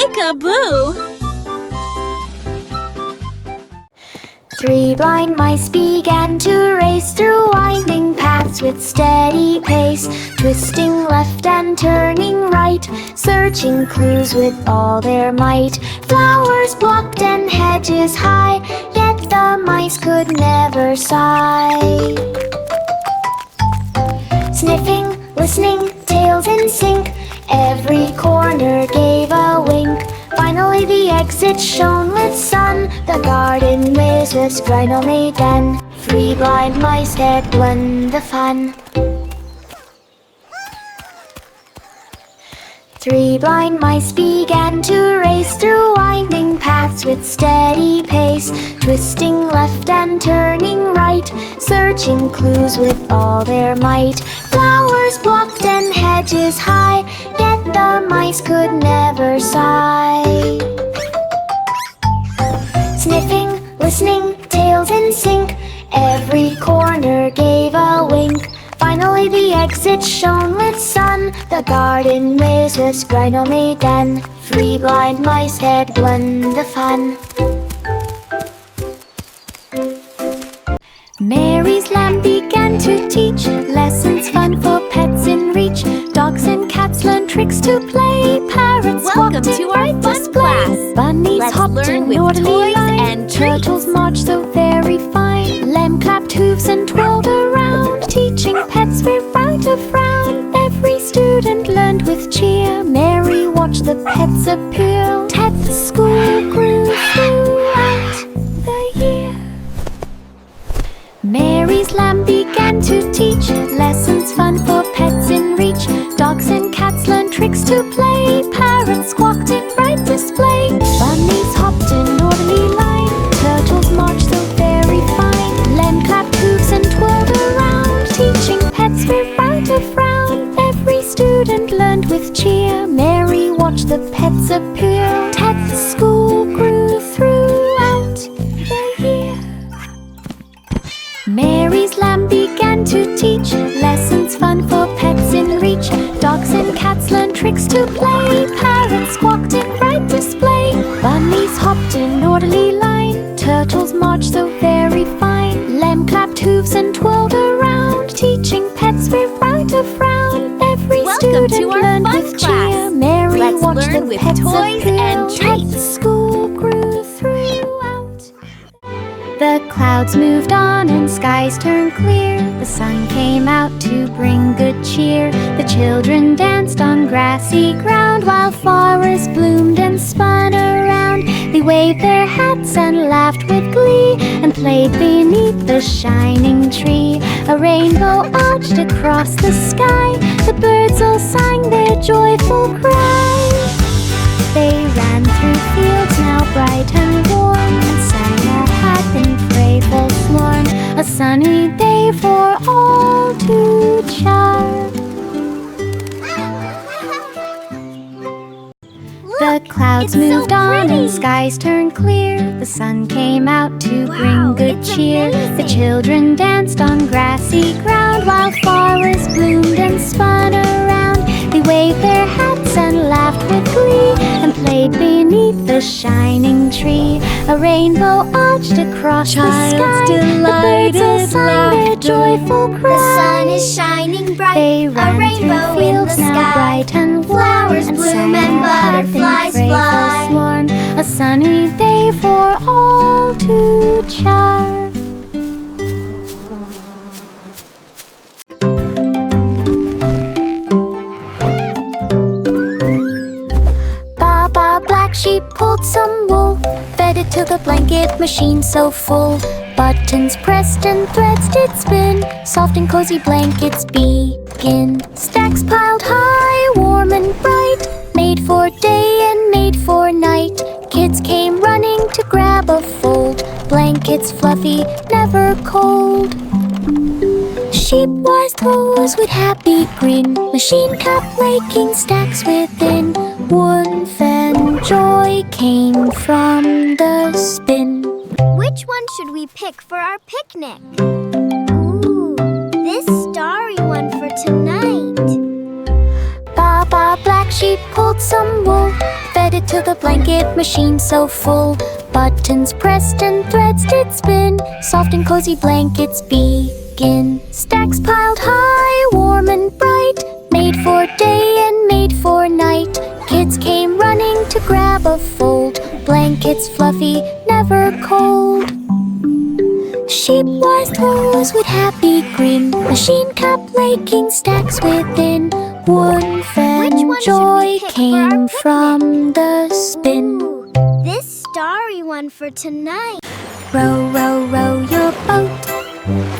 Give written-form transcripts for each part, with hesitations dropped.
Peek-a-boo! 3 blind mice began to race through winding paths with steady pace, twisting left and turning right, searching clues with all their might. Flowers blocked and hedges high, yet the mice could never sigh. Sniffing, listening, tails in sync, every corner gave a wink. Finally the exit shone with sun, the garden maze was finally done. 3 blind mice had won the fun. 3 blind mice began to race through winding paths with steady pace, twisting left and turning right, searching clues with all their might. Flowers blocked and hedges high, yet the mice could never sigh. Sniffing, listening, tails in sync, every corner gave a wink. Finally the exit shone with sun, the garden maze was finally done. 3 blind mice had won the fun. Mary's lamb began to teach lessons fun for pets in reach. Dogs and cats learn tricks to play. Parrots Welcome to our fun class. Bunnies Let's hopped learn in with orderly toys line. and treats. Turtles marched so very fine. Lamb clapped hooves and twirled around, teaching pets without a frown. Every student learned with cheer. Mary watched the pets appear. Pet school grew throughout the year. Mary's lamb began to teach lessons fun for pets in reach. Dogs and cats learned tricks to play. Parrots squawked in bright display. Bunnies hopped in orderly line. Turtles marched so very fine. Lamb clapped hooves and twirled around, teaching pets without a frown. Every student learned with cheer. Mary watched the pets appear. Pet school grew throughout the year. Mary's lamb began to teach lessons fun for pets in reach. Dogs and cats learned tricks to play. Parrots squawked in bright display. Bunnies hopped in orderly line. Turtles marched so very fine. Lamb clapped hooves and twirled around, teaching pets without a frown. Every Welcome student to our learned fun with class. cheer. Mary Let's watched learn the with pets toys appear. and treats. Pet school grew throughout. The clouds moved on and skies turned clear. The sun came out to bring good cheer. The children danced on grassy ground while flowers bloomed and spun around. They waved their hats and laughed with glee and played beneath the shining tree. A rainbow arched across the sky. The birds all sang their joyful cry. They ran through fields now bright and warm and sang a happy playful swarm. A sunny day for all to charm. The clouds moved on and skies turned clear. The sun came out to bring good cheer. The children danced on grassy ground while flowers bloomed and spun around. They waved their hats and laughed with glee and played beneath the shining tree. A rainbow arched across the sky. The birds all sang their joyful cry. The sun is shining bright. They A ran rainbow through in the fields now sky. bright and warm, Flowers and bloom sang and a happy butterflies playful fly. swarm. A sunny day for all to charm. Baba Black Sheep pulled some wool, fed it to the blanket machine so full. Buttons pressed and threads did spin, soft and cozy blankets begin. Stacks piled high, warm and bright, made for day and made for night. Kids came running to grab a fold, blankets fluffy, never cold. Sheep wise toes with happy grin, machine kept making stacks within. Warmth and joy came from the spin. Which one should we pick for our picnic? Ooh, this starry one for tonight. Baba Black Sheep pulled some wool, fed fed it to the blanket machine so full. Buttons pressed and threads did spin. Soft and cozy blankets begin. Stacks piled high, warm and bright, made for day and made for night. Kids came running to grab a fold. Blankets fluffy, never cold. Sheep wise toes with happy grin. Machine kept laking stacks within. Woof and joy came from the spin. Ooh, this starry one for tonight. Row, row, row your boat.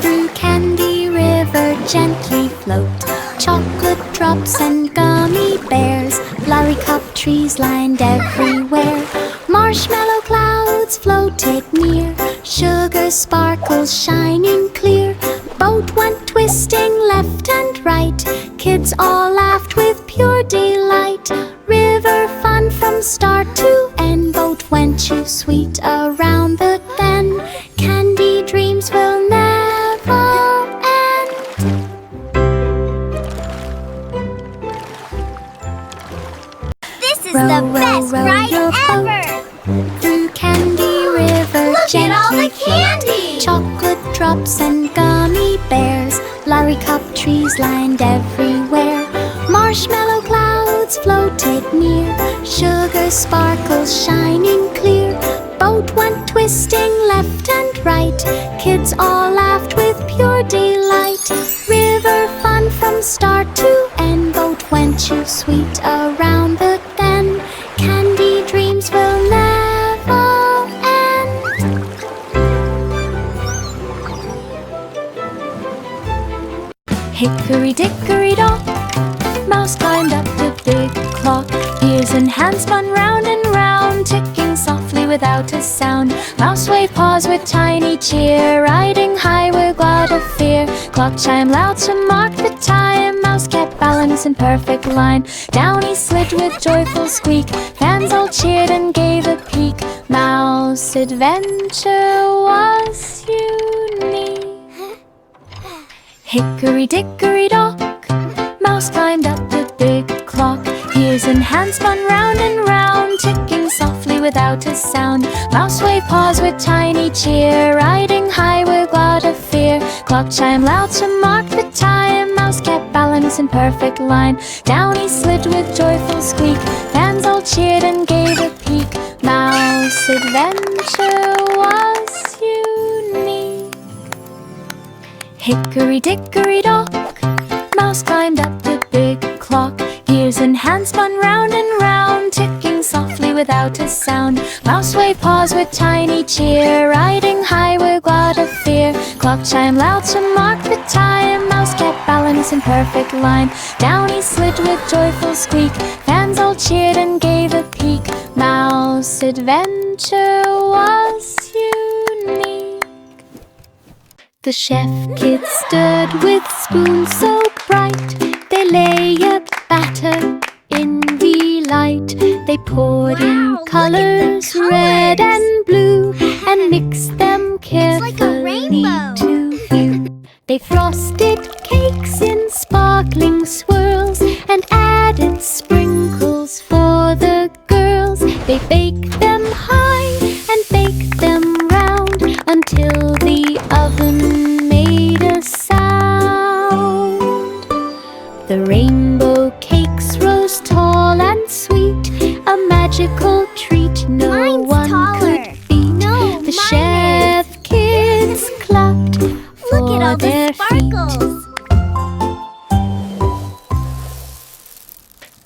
Through Candy River gently float. Chocolate drops and gummy bears. Flowery cup trees lined everywhere. Marshmallow clouds floated near. Sugar sparkles shining clear. Boat went twisting left and right. Kids all laughed with pure delight. River fun from start to end. Boat went too sweet around the bend. Candy dreams will never end. This is Row, the row, best row ride your ever. Through Candy River Look at all the gently float. candy. Chocolate drops and gummy bears. Flowery cup trees lined everywhere. Marshmallow clouds floated near. Sugar sparkles shining clear. Boat went twisting left and right. Kids all laughed with pure delight. River fun from start to end. Boat went too sweet around the bend. Candy dreams will never end. Hickory dickory dock, Mouse climbed up the big clock. Ears and hands spun round and round, ticking softly without a sound. Mouse waved paws with tiny cheer, riding high without a fear. Clock chimed loud to mark the time. Mouse kept balance in perfect line. Down he slid with joyful squeak. Fans all cheered and gave a peek. Mouse adventure was unique. Hickory dickory dock, Mouse climbed up the big clock. Ears and hands spun round and round, ticking softly without a sound. Mouse waved paws with tiny cheer, riding high without a fear. Clock chimed loud to mark the time. Mouse kept balance in perfect line. Down he slid with joyful squeak. Fans all cheered and gave a peek. Mouse adventure was unique. Hickory dickory dock, Mouse climbed up the big clock. Ears and hands spun round and round, ticking softly without a sound. Mouse waved paws with tiny cheer, riding high without a fear. Clock chimed loud to mark the time. Mouse kept balance in perfect line. Down he slid with joyful squeak. Fans all cheered and gave a peek. Mouse adventure was unique. The chef kids stirred with spoons so bright. They lay a batter in delight. They poured in colors red and blue and mixed them carefully like a rainbow. to view. They frosted cakes in sparkling swirls and added sprinkles for the girls. They baked them high and baked them round until the oven made a sound. The rainbow cakes rose tall and sweet, a magical treat no Mine's one taller. could beat. No, The mine chef kids clapped for Look at all their the sparkles. feet.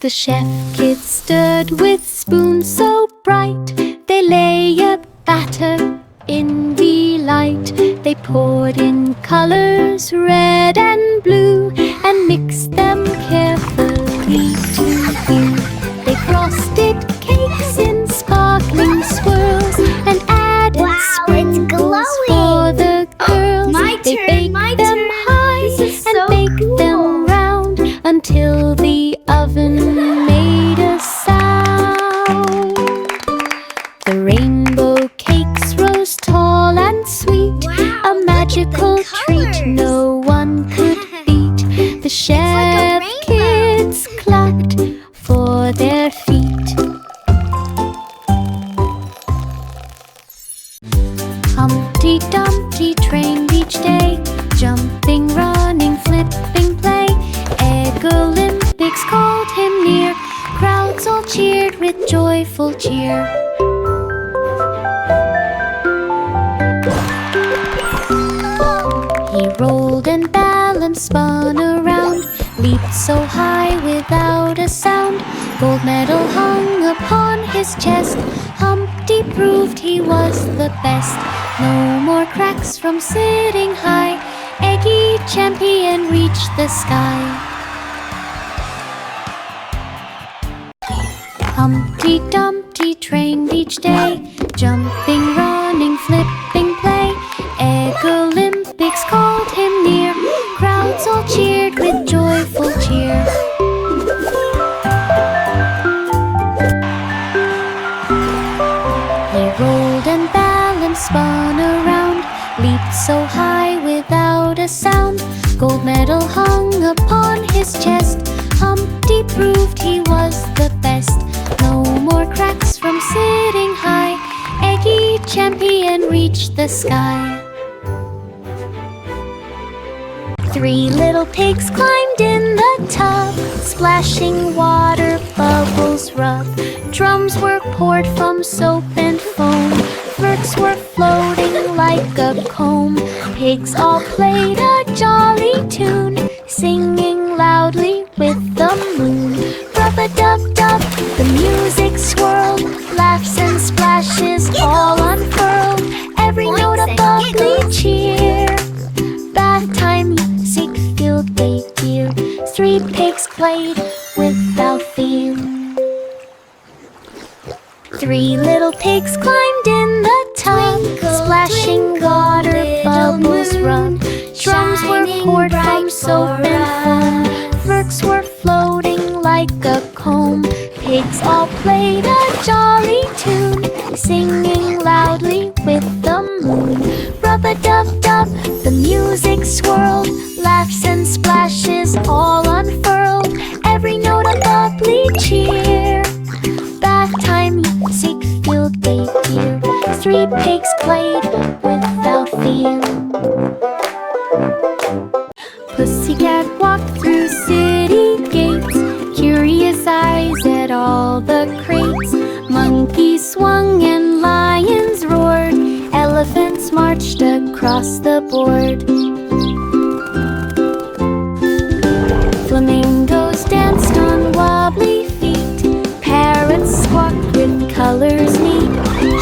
The chef kids stirred with spoons so bright. They lay a batter in delight. They poured in colors red and blue and mixed them carefully to view. They frosted cakes in sparkling swirls and added Wow, it's sprinkles glowing. for the girls. My They turn, baked my them turn. high This is and so baked cool. them round until the oven made a sound. The rainbow cakes rose tall and sweet, Wow, a magical look at the treat colors. no one could cheered with joyful cheer. He rolled and balanced, spun around, leaped so high without a sound. Gold medal hung upon his chest. Humpty proved he was the best. No more cracks from sitting high. Eggy champion reached the sky. Humpty Dumpty trained each day, jumping, running, flipping, play. Egg Olympics called him near. Crowds all cheered with joyful cheer. He rolled and balanced, spun around, leaped so high without a sound. Gold medal hung upon his chest. Humpty proved he was the best. No more cracks from sitting high. Eggy champion reached the sky. 3 little pigs climbed in the tub, splashing water, bubbles rub. Drums were poured from soap and foam. Flirts were floating like a comb. Pigs all played a jolly tune, singing loudly with the moon. Rub-a-dub-dub, the music swirled, laughs and splashes all unfurled. Every note a bubbly cheer. Bath time music filled the year. 3 pigs played without fear. 3 little pigs climbed in the tub, splashing water, bubbles rub. Drums were poured from soap and foam. Flirts were floating like a comb. Pigs all played a jolly tune, singing loudly with the moon. Rub-a-dub-dub, the music swirled, laughs and splashes all unfurled. Every note a bubbly cheer. Bath time music filled the year. 3 pigs played without fear. Pussycat walked through city gates, curious eyes at all the crates. Monkeys swung and lions roared, elephants marched across the board. Flamingos danced on wobbly feet, parrots squawked with colors neat.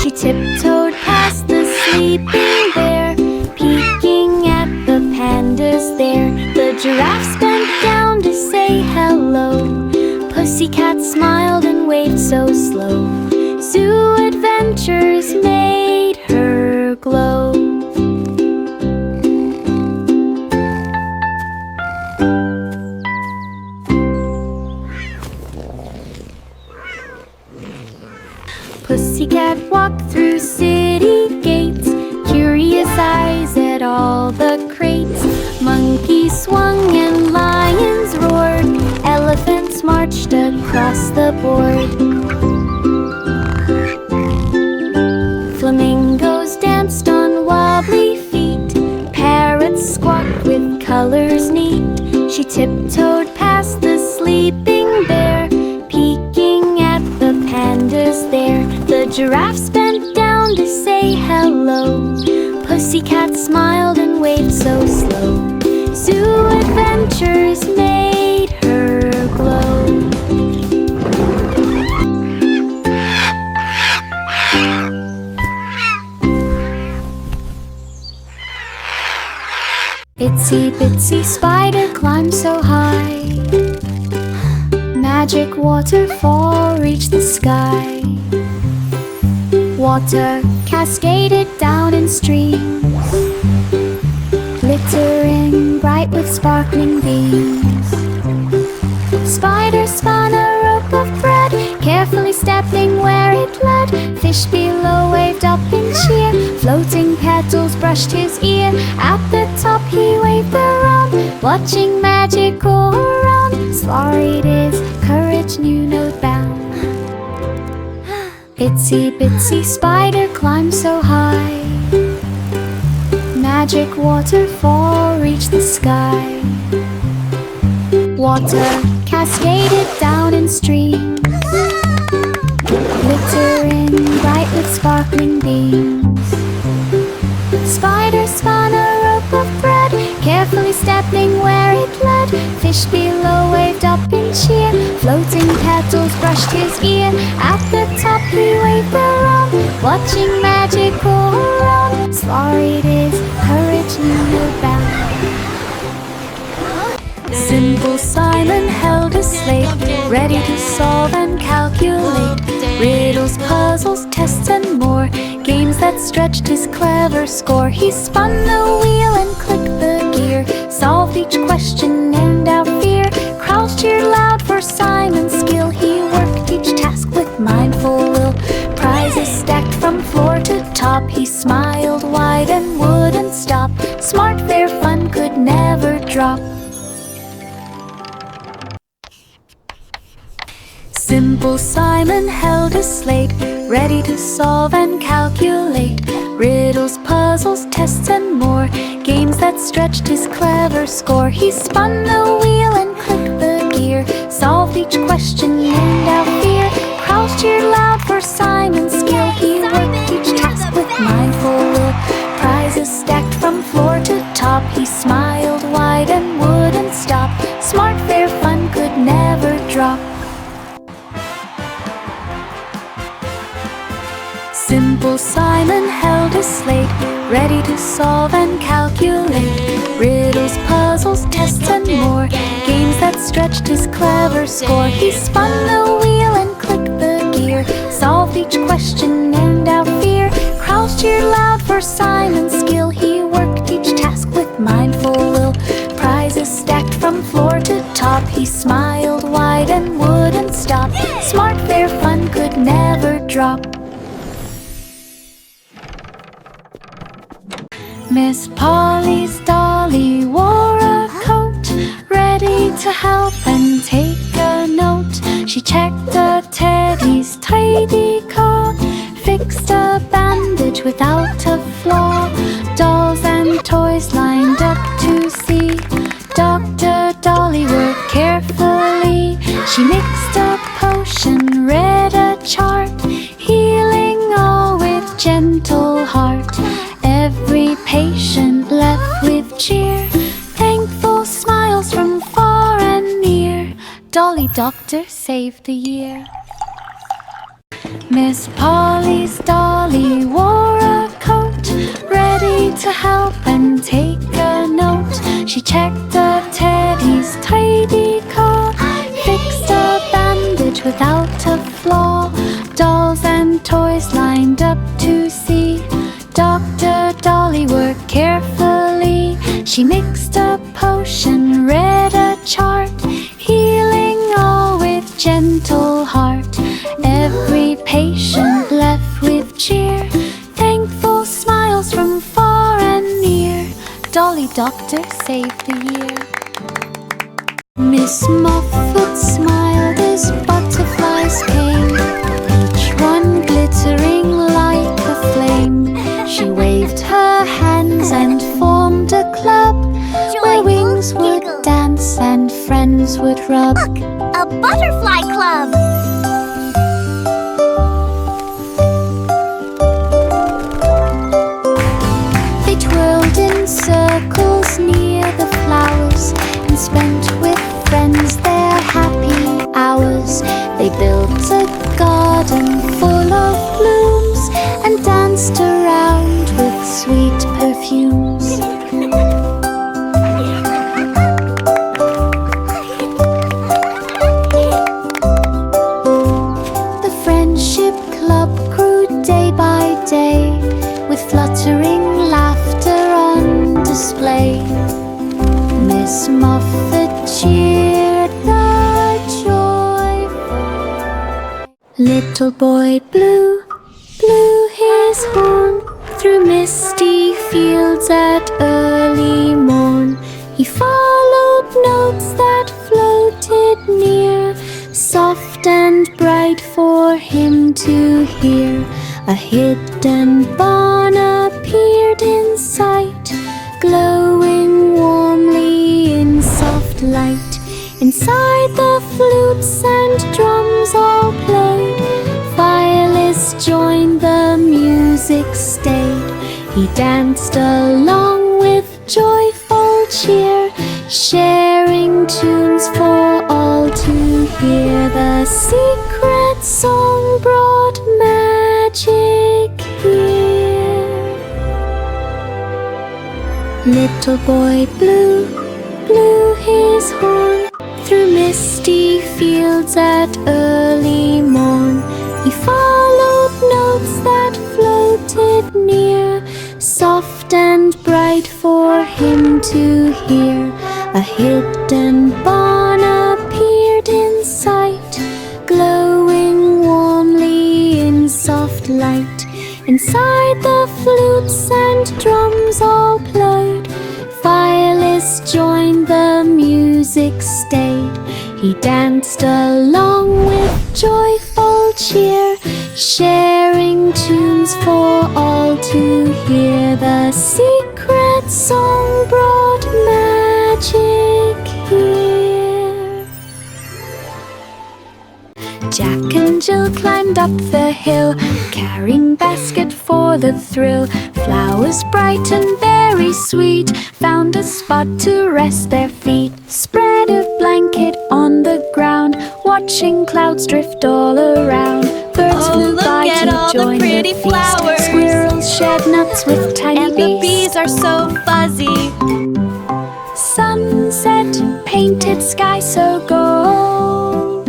She tiptoed past the sleeping bear, peeking at the pandas there. The giraffes bent down to say hello. Pussycat smiled and waved so slow. Zoo adventures made her glow. Pussycat walked through city gates, curious eyes at all the crates. Monkeys swung and lions roared, elephants marched across the board. Flamingos danced on wobbly feet, parrots squawked with colors neat. She tiptoed past the sleeping bear, peeking at the pandas there. The giraffes bent down to say hello. Pussycat smiled and waved so slow. Zoo adventures made her glow. Itsy bitsy spider climbed so high, magic waterfall reached the sky. Water cascaded down in streams, glittering bright with sparkling beams. Spider spun a rope of thread, carefully stepping where it led. Fish below waved up in cheer, floating petals brushed his ear. At the top he waved around, watching magic go around. Slurried his courage knew no bound. Itsy bitsy spider climbed so high, magic waterfall reached the sky. Water cascaded down in streams, sparkling beams. Spider spun a rope of thread, carefully stepping where it led. Fish below waved up in cheer, floating petals brushed his ear. At the top he waved around, watching magic all around. Slurried his courage knew bound. Simple Simon held a slate, ready to solve and calculate riddles, puzzles, tests and more, games that stretched his clever score. He spun the wheel and clicked the gear, solved each question and out fear. Crowds cheered loud for Simon's skill. He worked each task with mindful will, prizes stacked from floor to top. He smiled wide and wouldn't stop. Smart, fair fun could never drop. Simple Simon held a slate, ready to solve and calculate riddles, puzzles, tests and more, games that stretched his clever score. He spun the wheel and clicked the gear, solved each question and out fear. Crowds cheered loud for Simon's skill. He worked each task with mindful will, prizes stacked from floor to top. He smiled wide and wouldn't stop. Smart, fair fun could never drop. Simple Simon held a slate, ready to solve and calculate riddles, puzzles, tests and more, games that stretched his clever score. He spun the wheel and clicked the gear, solved each question and out fear. Crowds cheered loud for Simon's skill. He worked each task with mindful will, prizes stacked from floor to top. He smiled wide and wouldn't stop. Smart, fair fun could never drop. Miss Polly's dolly wore a coat, ready to help and take a note. She checked the teddy's tidy coat, fixed a bandage without a flaw. Dolls and toys lined up to see Dr. Dolly work carefully. She mixed a potion, read a chart, healing all with gentle heart. Every patient left with cheer, thankful smiles from far and near. Dolly Doctor saved the year. Miss Polly's dolly wore a coat, ready to help and take a note. She checked the teddy's tidy coat, fixed a bandage without a flaw. Dolls and toys lined up to see Dr. Dolly worked carefully. She mixed a potion, read a chart, healing all with gentle heart. Every patient left with cheer, thankful smiles from far and near. Dolly Doctor saved the year. Miss Muffet smiled as butterflies came, each one glittering like a flame. She waved her hands and formed a club, where wings would dance and friends would rub. Look, a butterfly club! They twirled in circles near the flowers and spent with friends their happy hours. They built a garden full of blooms and danced around with sweet perfumes. The Friendship Club grew day by day, with fluttering laughter on display. Miss Muffet cheered the joyful. Little boy Blue blew his horn through misty fields at early morn. He followed notes that floated near, soft and bright for him to hear. A hidden barn appeared in sight, glowing warmly in soft light. Inside the flutes and drums all played, violins joined the music. He danced along with joyful cheer, sharing tunes for all to hear. The secret song brought magic here. Little boy Blue blew his horn through misty fields at early morn. He followed notes that floated near, soft and bright for him to hear. A hidden barn appeared in sight, glowing warmly in soft light. Inside the flutes and drums all played, violins joined, the music stayed. He danced along with joyful cheer, sharing tunes for all to hear. The secret song brought magic here. Jack and Jill climbed up the hill, carrying basket for the thrill. Flowers bright and very sweet found a spot to rest their feet. Spread a blanket on the ground, watching clouds drift all around. Birds flew by to join the feast. Flowers. Squirrels shed nuts with tiny And beaks. the bees are so fuzzy. Sunset painted sky so gold.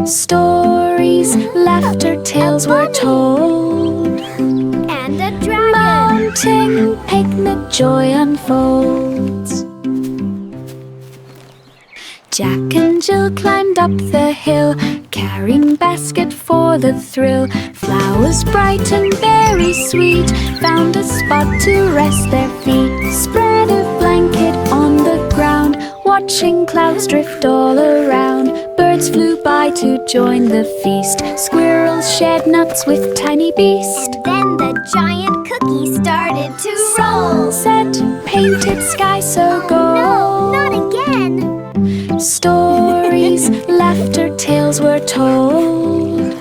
Stories, laughter, tales were told. And a dragon. Mounting picnic joy unfolds. Jack and Jill climbed up the hill, carrying basket for the thrill. Flowers bright and very sweet found a spot to rest their feet. Spread a blanket on the ground, watching clouds drift all around. Birds flew by to join the feast. Squirrels shared nuts with tiny beast. Then the giant cookie started to roll. Sunset painted sky so No, gold. not again. Stories, laughter, tales were told.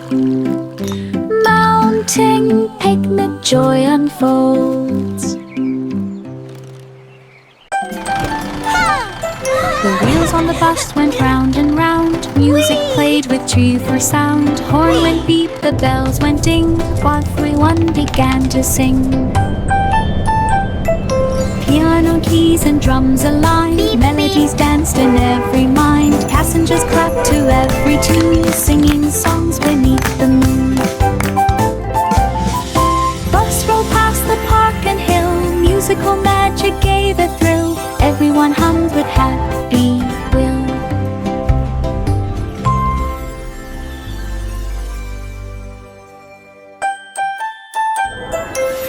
Mounting picnic joy unfolds. The wheels on the bus went round and round. Music played with cheerful sound. Horn went beep, the bells went ding, while everyone began to sing. Piano keys and drums aligned, Beep, melodies beep. danced in every mind. Passengers clapped to every tune, singing songs beneath the moon. Bus rolled past the park and hill, musical magic gave a thrill. Everyone hummed with happy will.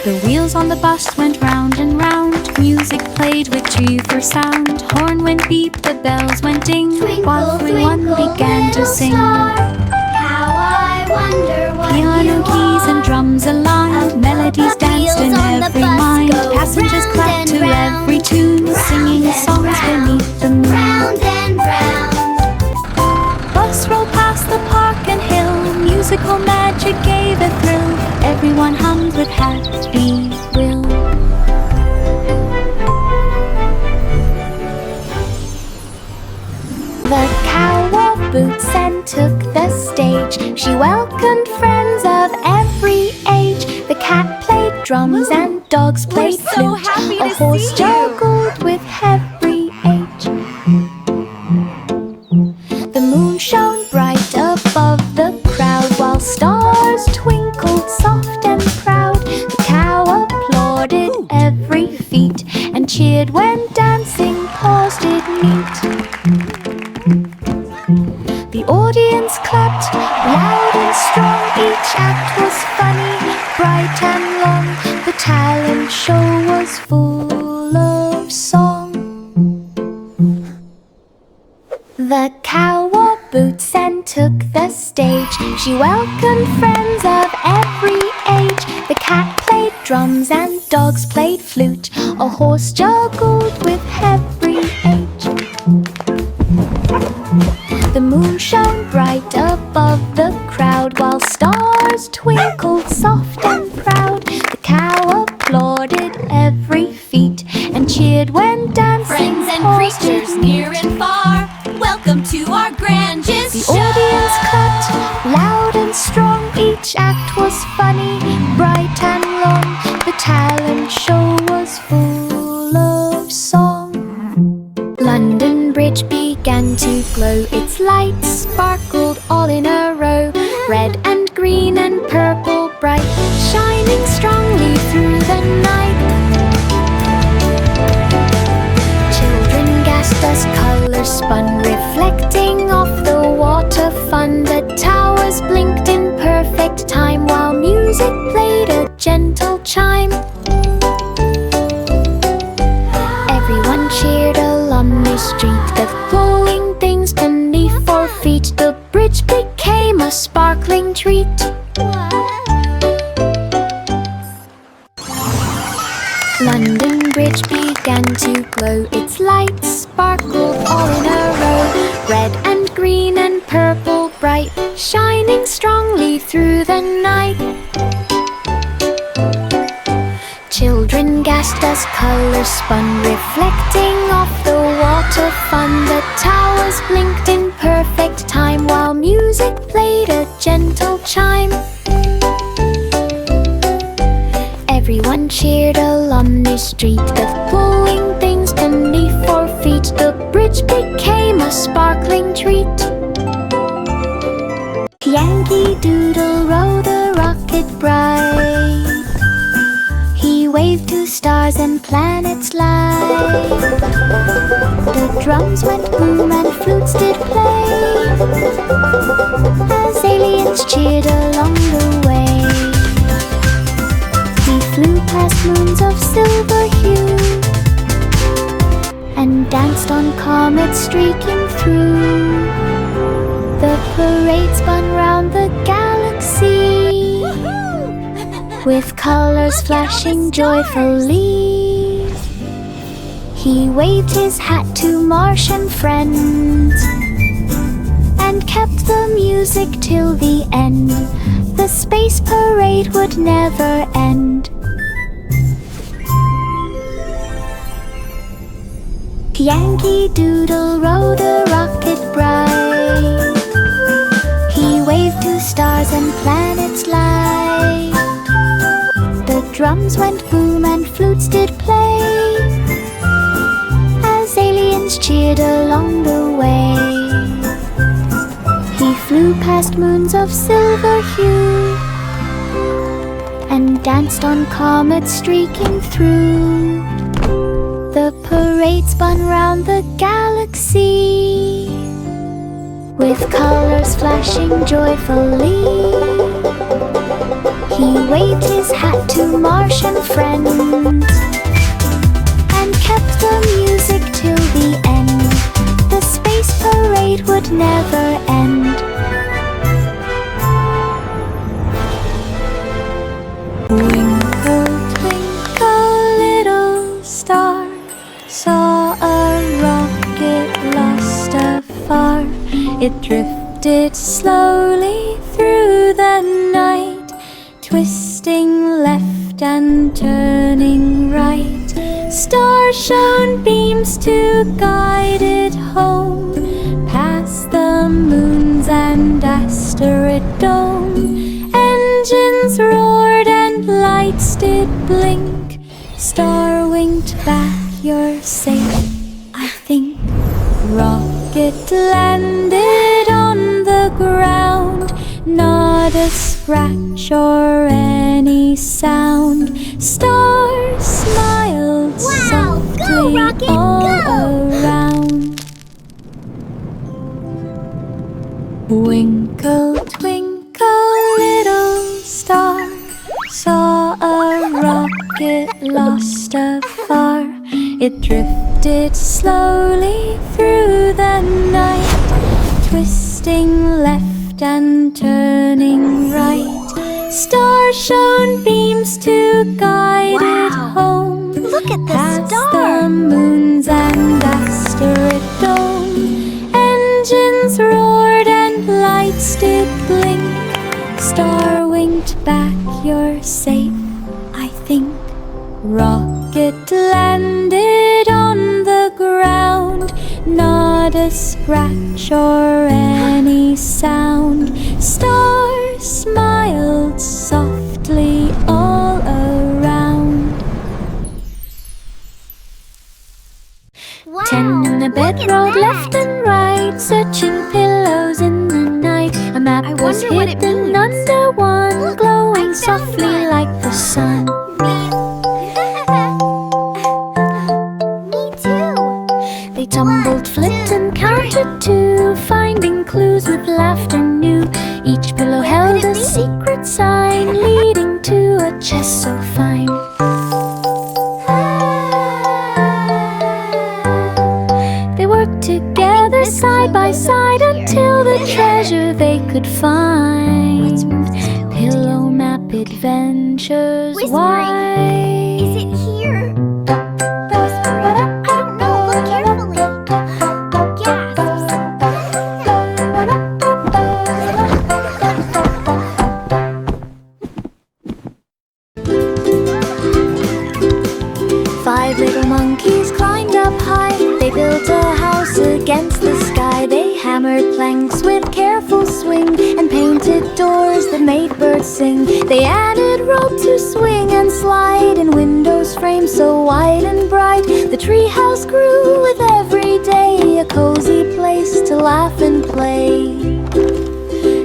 The wheels on the bus went round and round. Music played with cheerful sound. Horn went beep, the bells went ding, while everyone began to sing. How I wonder what Piano you keys and are. drums aligned, melodies danced in wheels on the every bus mind. go Passengers round clapped and to round, every tune, singing and songs round, beneath the moon. Round and round. Bus rolled past the park and hill, musical magic gave a thrill. Everyone hummed with happy will. The cow wore boots and took the stage. She welcomed friends of every age. The cat played drums and dogs played We're so flute. happy A to horse see you. joggled with every age. The moon shone bright above the crowd, while stars twinkled soft and proud. The cow applauded every feat and cheered when dancing paws did meet. The audience clapped loud and strong. Each act was funny, bright and long. The talent show was full of song. The cow wore boots and took the stage. She welcomed friends of every age. The cat played drums and dogs played flute. A horse joggled with every age. The moon shone bright above the crowd, while stars twinkled soft and proud. The cow applauded was funny, bright and long. The talent show was full of song. London Bridge began to glow. Its lights sparkled all in a row, red and green and purple bright, shining strongly through the night. Children gasped as colors spun, reflecting off the water fun. The towers blinked in perfect time, while music played a gentle chime. Everyone cheered along the street, the glowing things beneath 4 feet. The bridge became a sparkling treat. London Bridge began to glow. Its lights sparkled all in a row, red and green and purple bright, shining strongly through the night. Children gasped as colors spun, reflecting off the water fun. The towers blinked in perfect time, while music played a gentle chime. Everyone cheered along the street, the glowing things beneath 4 feet. The bridge became a sparkling treat. Yankee Doodle rode a rocket bright. He waved to stars and planets light. The drums went boom and flutes did play, as aliens cheered along the way. He flew past moons of silver hue and danced on comets streaking through. The parade spun round the galaxy, with colors flashing joyfully. He waved his hat to Martian friends and kept the music till the end. The space parade would never end. Yankee Doodle rode a rocket bright. He waved to stars and planets light. The drums went boom and flutes did play, as aliens cheered along the way. He flew past moons of silver hue and danced on comets streaking through. The parade spun round the galaxy, with colors flashing joyfully. He waved his hat to Martian friends and kept the music till the end. The space parade would never end. Twinkle, twinkle, little star, saw a rocket lost afar. It drifted slowly through the night, twisting left and turning right. Stars shone beams to guide it home, past the moons and asteroid dome. Engines roared and lights did blink. Star winked back, you're safe, I think. Rocket landed on the ground, not a scratch or any sound. Stars smiled softly all around. Twinkle, twinkle, little star, saw a rocket lost afar. It drifted slowly through the night, twisting left and turning right. Stars shone beams to guide it home. Look at the past star! the moons and asteroid dome. Engines roared and lights did blink. Star winked back, you're safe, I think. Rocket landed on the ground, not a scratch or any sound. Stars smiled softly missing pillows in the night. A map was wonder what it hidden means. under one, Look, glowing I found softly one. like the sun. Me too. They tumbled, flipped, and counted two, finding clues with laughter new. Each pillow held could it a be? secret sign leading to a chest so fine. They worked together this side by goes side up here. until the treasure they could find. Let's move this pillow Pillow map adventures. Whispering. Why? Is it here? Whispering. I don't know. Look carefully. Gasps. 5 little monkeys climbed up high. They built a house against the sky. They hammered planks with careful swing and painted doors that made birds sing. They added rope to swing and slide and windows framed so wide and bright. The treehouse grew with every day, a cozy place to laugh and play.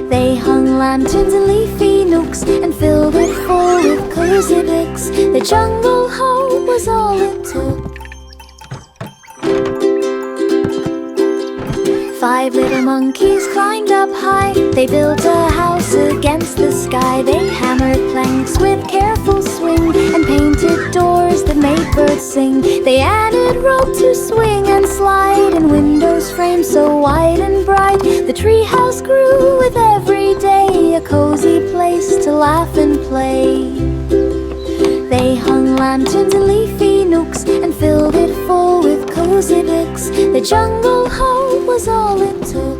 They hung lanterns in leafy nooks and filled it full with cozy books. The jungle home was all it took. 5 little monkeys climbed up high. They built a house against the sky. They hammered planks with careful swing and painted doors that made birds sing. They added rope to swing and slide and windows framed so wide and bright. The treehouse grew with every day, a cozy place to laugh and play. They hung lanterns in leafy nooks and filled it full with cozy books. The jungle home was all it took.